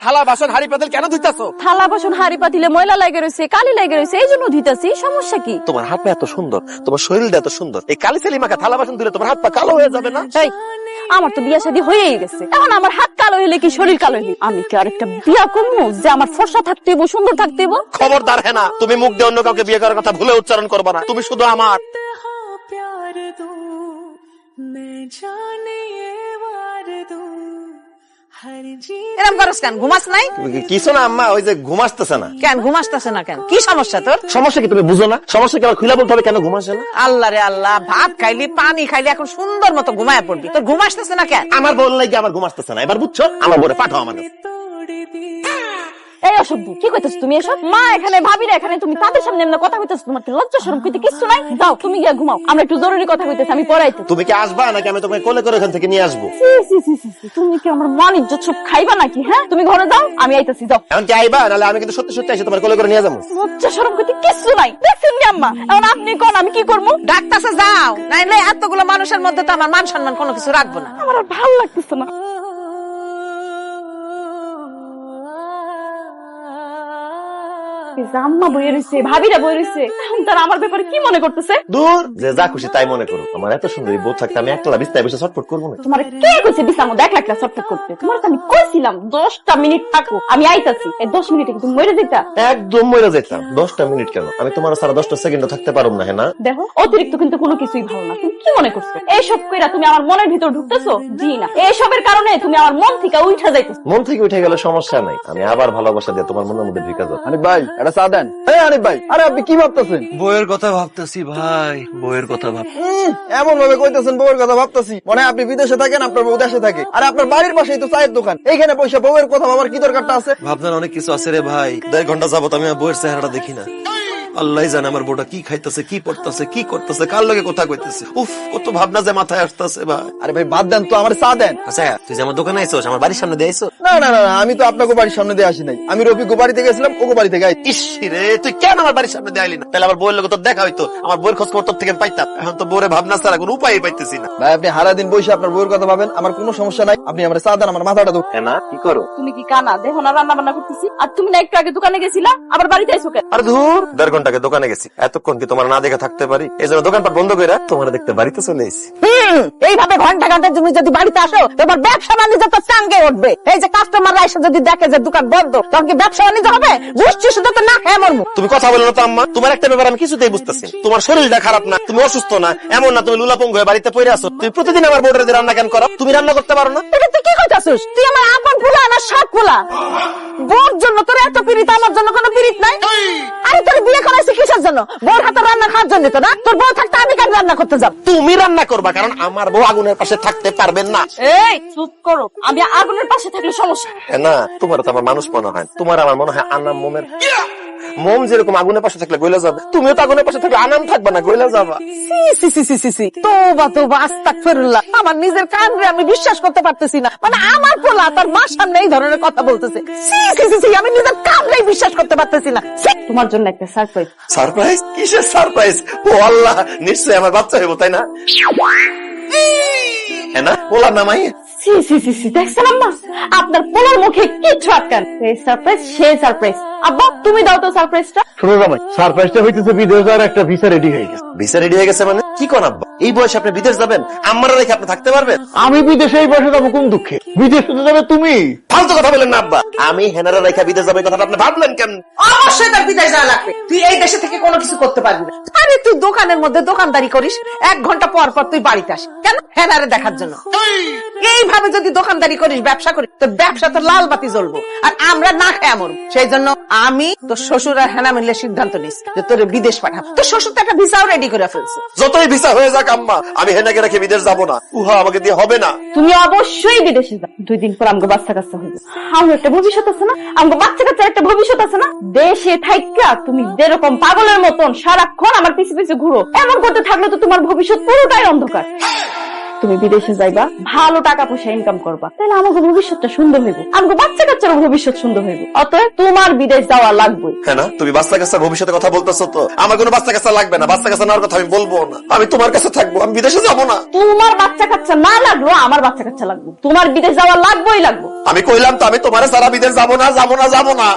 থালা বাসন হাড়ি পাতিল কেন ধুইতাছো? থালা বাসন হাড়ি পাতিলে ময়লা লাগে রয়েছে, কালি লাগে রয়েছে, এই জন্য ধুইতাছি। সমস্যা কি? তোমার হাত পা এত সুন্দর, তোমার শরীরটা এত সুন্দর, এই কালি সেলি মাখা থালা বাসন ধুলে তোমার হাত পা কালো হয়ে যাবে না? এই, আমার তো বিয়া শাদী হয়েই গেছে, এখন আমার হাত কালো হইলে কি শরীর কালো হইলে আমি কি আরেকটা বিয়া করবো যে আমার ফর্সা থাকতে হইব, সুন্দর থাকতে হইব? খবরদার হ্যাঁ না, তুমি মুখ দিয়ে অন্য কাউকে বিয়ে করার কথা ভুলে উচ্চারণ করবা না। তুমি শুধু আমার। এরকম করস কেন? ঘুমাস নাই? কিছু না আম্মা, ওই যে ঘুমাসতেছে না। কেন ঘুমাসতেছে না কেন? কি সমস্যা তোর? সমস্যা কি তুমি বুঝো না? সমস্যা কি আমার খুলে বলতে হবে কেন ঘুমাসে না? আল্লাহ রে আল্লাহ, ভাত খাইলি পানি খাইলি এখন সুন্দর মতো ঘুমায় পড়বি, তোর ঘুমাসতেছে না কেন? আমার বল লাগে আমার ঘুমাসতেছে না, এবার বুঝছো? আমার বলে পাঠাও আমার কাছে। এই অসভ্য, কি কইতাছ তুমি এসব? মা এখানে, ভাবিরা এখানে, তুমি তাদের সামনে এমন কথা কইতাছ? তোমার কি লজ্জা শরম কইতে কিছু নাই? যাও তুমি গিয়া ঘুমাও, আমরা একটু জরুরি কথা কইতেছি, আমি পড়াইতে। তুমি কি আসবা নাকি আমি তোমাকে কোলে করে এখান থেকে নিয়ে আসবো? তুমি কি আমার মান ইজ্জত সব খাইবা নাকি? হ্যাঁ, তুমি ঘরে যাও, আমি আইতাছি। যাও। এখন কি আইবা? নাহলে আমি কিন্তু সত্যি সত্যি এসে তোমার কোলে করে নিয়ে যাবো। লজ্জা শরম কইতে কিছু নাই, দেখছেন কি আম্মা? এখন আপনি কোন, আমি কি করবো? ডাক্তারছে যাও, নাইলে এতগুলো মানুষের মধ্যে তো আমার মান সম্মান কোনো কিছু রাখবো না। আমার আর ভালো লাগতেছে না। আম্মা বইয়ে রয়েছে, ভাবিরা বইয়ে রয়েছে, এখন তারা আমার ব্যাপারে কি মনে করতেছে? দূর, যে যা খুশি তাই মনে করো। আমার এত সুন্দরী বউ থাকতে আমি একলা বিস্তায় বসে ছটফট করবো না? তোমার কে কইছে বিছার মধ্যে একলা একলা ছটফট করতে? তোমার তো আমি কইছিলাম 10টা মিনিট থাকো, আমি আইতাছি। এই 10 মিনিটে কি তুমি মরে যেতা? একদম মরে যেতাম। 10টা মিনিট কেন, আমি তোমার সারা 10টা সেকেন্ডও থাকতে পারবো না। হ্যাঁ না? দেখো, অতিরিক্ত কিন্তু কোনো কিছুই ভালো না। তুমি কি মনে করছো এইসব কইরা তুমি আমার মনের ভিতর ঢুকতেছো? জি না, এইসবের কারণে তুমি আমার মন থেকে উঠা যাইতেছো। মন থেকে উঠে গেলে সমস্যা নাই, আমি আবার ভালোবাসা দিয়ে তোমার মনের মধ্যে ঢুকে যাবো। আরে ভাই, এটা চা দেন। আরে ভাই, আরে আপনি কি ভাবতেছেন? বইয়ের কথা ভাবতেছি ভাই, বইয়ের কথা ভাব। এমন ভাবে কইতেছেন বউয়ের কথা ভাবতেছি, মনে হয় আপনি বিদেশে থাকেন, আপনার বউ দেশে থাকে। আরে আপনার বাড়ির পাশেই তো চায়ের দোকান, এইখানে পয়সা বউয়ের কথা ভাবার কি দরকারটা আছে? ভাবনার অনেক কিছু আছে রে ভাই। 1.5 ঘন্টা যাবত আমি আমার বইয়ের চেহারাটা দেখি না। আল্লাহ জানে আমার বউটা কি খাইতেছে, কি পড়তেছে, কি করতেছে, কার লগে কথা কইতেছে। উফ, কত ভাবনা যে মাথায় আসতেছে ভাই। আরে ভাই বাদ দেন তো, আমার চা দেন। আচ্ছা, তুই যে আমার দোকানে আইছস, আমার বাড়ির সামনে দিয়ে আইছস? না না না, আমি তো আপনাকে বাড়ির সামনে দিয়ে আসি নাই, আমি রফিকো বাড়িতে গেছিলাম, ওকে বাড়ি থেকে আইছি। ইস রে, তুই কেন আমার বাড়ির সামনে দিয়ে আইলি না? তাহলে আমার বউয়ের লোক তোর দেখা হইতো, আমার বউয়ের খোঁজ খবর তোর থেকে পাইতাম। এখন তো বউরে ভাবনা ছাড়া কোনো উপায় পাইতেছি না। ভাই আপনি সারা দিন বসে আপনার বউয়ের কথা ভাবেন, আমার কোনো সমস্যা নাই, আপনি আমার চা দেন, আমার মাথাটা দুঃখ। হ্যাঁ না, কি করো? তুমি কি কানা দেখো না রান্না বান্না করতেছি? আর তুমি না একটু আগে দোকানে গেছিলা, আবার বাড়িতে আইছো কেন? আর ধুর, 1.5 ঘন্টাকে দোকানে গেছি, এতক্ষণ কি তোমার না দেখে থাকতে পারি? এই জন্য দোকানপাট বন্ধ করে তোমার দেখতে বাড়িতে চলে এসেছি। এইভাবে ঘন্টা ঘন্টা তুমি যদি বাড়িতে আসো, তোমার ব্যবসা বাণিজ্য তো চাঙ্গে উঠবে। এই যে কাস্টমাররা এসে যদি দেখে যে দোকান বন্ধ, তখন কি ব্যবসা বাণিজ্য হবে? বুঝছি, শুধু তো না খেয়ে মরবো। তুমি কথা বলো না তো আম্মা, তোমার একটা ব্যাপার আমি কিছুতেই বুঝতেছি। তোমার শরীরটা খারাপ না, তুমি অসুস্থ না, এমন না তুমি লুলাপঙ্গ হয়ে বাড়িতে পড়ে আছো। তুমি প্রতিদিন আমার বোর্ডে রান্না কেন করো? তুমি রান্না করতে পারো না? এটা তুই কি কইতাছিস? তুই আমার আপন পোলা না সৎ পোলা? বোর জন্য তোর এত পীড়িত, আমার জন্য কোনো পীড়িত নাই? আরে তোর বিয়ে করাইছি কিসের জন্য? বোর হাতে রান্না খাওয়ার জন্য তো না? তোর বউ থাকতে আমি কেন রান্না করতে যাব? তুমি রান্না করবা, কারণ আমার বউ আগুনের পাশে থাকতে পারবেন না। এই চুপ করো, আমি আগুনের পাশে থাকলে সমস্যা। হ্যাঁ না, তোমার তো আমার মানুষ মনে হয়, তোমার আমার মনে হয় আনাম মোমের। মোম যেরকম আগুনের পাশে থাকলে গইলা যাবে, তুমিও তো আগুনের পাশে থাকলে আনাম থাকবে না, গইলা যাবা। সি সি সি সি সি সি, তোবা তোবা, আস্তাগফিরুল্লাহ। আমার নিজের কান রে আমি বিশ্বাস করতে পারতেছি না। মানে আমার পোলা তার মার সামনে এই ধরনের কথা বলতেছে। সি সি সি সি, আমি নিজের কান রে বিশ্বাস করতে পারতেছি না। তোমার জন্য একটা সারপ্রাইজ। সারপ্রাইজ? কিসের সারপ্রাইজ? ও আল্লাহ, নিশ্চয়ই আমার বাচ্চা হইব, তাই না? হ্যাঁ না, পোলার নামাই। সি সি সি সি, দেখছেন আম্মা, আপনার পোলার মুখে কিচ্ছু আটকান। এই সারপ্রাইজ, সেই সারপ্রাইজ। আব্বা তুমি দাও তো সারপ্রাইজটা। শুনো জামাই, সারপ্রাইজটা হইতেছে বিদেশ যাওয়ার একটা ভিসা রেডি হয়ে গেছে। ভিসা রেডি হয়ে গেছে মানে? কি কোন আব্বা, এই বয়সে আপনি বিদেশ যাবেন? আমারা রেখে আপনি থাকতে পারবেন? আমি বিদেশে এই বয়সে যাবো কোন দুঃখে? বিদেশে তো যাবে তুমি। ফালতু কথা বলেন না আব্বা, আমি হেনারা রেখে বিদেশ যাবে কথাটা আপনি ভাবলেন কেন? অবশ্যই তার বিদায় যাওয়া লাগবে। তুই এই দেশে থেকে কোনো কিছু করতে পারবি না। আরে তুই দোকানের মধ্যে দোকানদারি করিস, 1 ঘন্টা পর পর তুই বাড়িতে আসিস কেন? হেনারে দেখার জন্য। এইভাবে যদি দোকানদারি করিস, ব্যবসা করিস, তো ব্যবসা তো লাল বাতি জ্বলবো, আর আমরা না খেয়ে মরবো। সেই জন্য আমি তোর শ্বশুর আর হেনা মিলে সিদ্ধান্ত নিস যে তোর বিদেশ পাঠাবো। তোর শ্বশুর তো একটা ভিসাও রেডি করে ফেলছে। যতই ভিসা হয়ে যাক আম্মা, আমি হেনাকে রেখে বিদেশ যাবো না, উহা আমাকে দিয়ে হবে না। তুমি অবশ্যই বিদেশে যাও। 2 দিন পর আমগো বাচ্চা কাচ্চা হইবে, আমার একটা ভবিষ্যৎ আছে না? আমগো বাচ্চা কাচ্চার একটা ভবিষ্যৎ আছে না? দেশে থাইকা তুমি যেরকম পাগলের মতন সারাক্ষণ আমার পিছে পিছে ঘুরো, এমন করতে থাকলে তো তোমার ভবিষ্যৎ পুরোটাই অন্ধকার। তুমি বিদেশে যাইবা, ভালো টাকা পয়সা ইনকাম করবা, তাহলে আমাকে ভবিষ্যৎটা সুন্দর হইব, আমাকে বাচ্চা কাচ্চার ভবিষ্যৎ সুন্দর হইব। অতএব তোমার বিদেশ যাওয়া লাগবে। হ্যাঁ না, তুমি বাচ্চা কাচ্চার ভবিষ্যতের কথা বলতেছো তো? আমার কোনো বাচ্চা কাচ্চা লাগবে না, বাচ্চা কাচ্চা নেওয়ার কথা আমি বলবো না। আমি তোমার কাছে থাকবো, আমি বিদেশে যাবো না। তোমার বাচ্চা কাচ্চা না লাগলো, আমার বাচ্চা কাচ্চা লাগবে। তোমার বিদেশ যাওয়া লাগবেই লাগবে। আমি কইলাম তো আমি তোমার সারা বিদেশ যাবো না, যাবো না, যাবো না।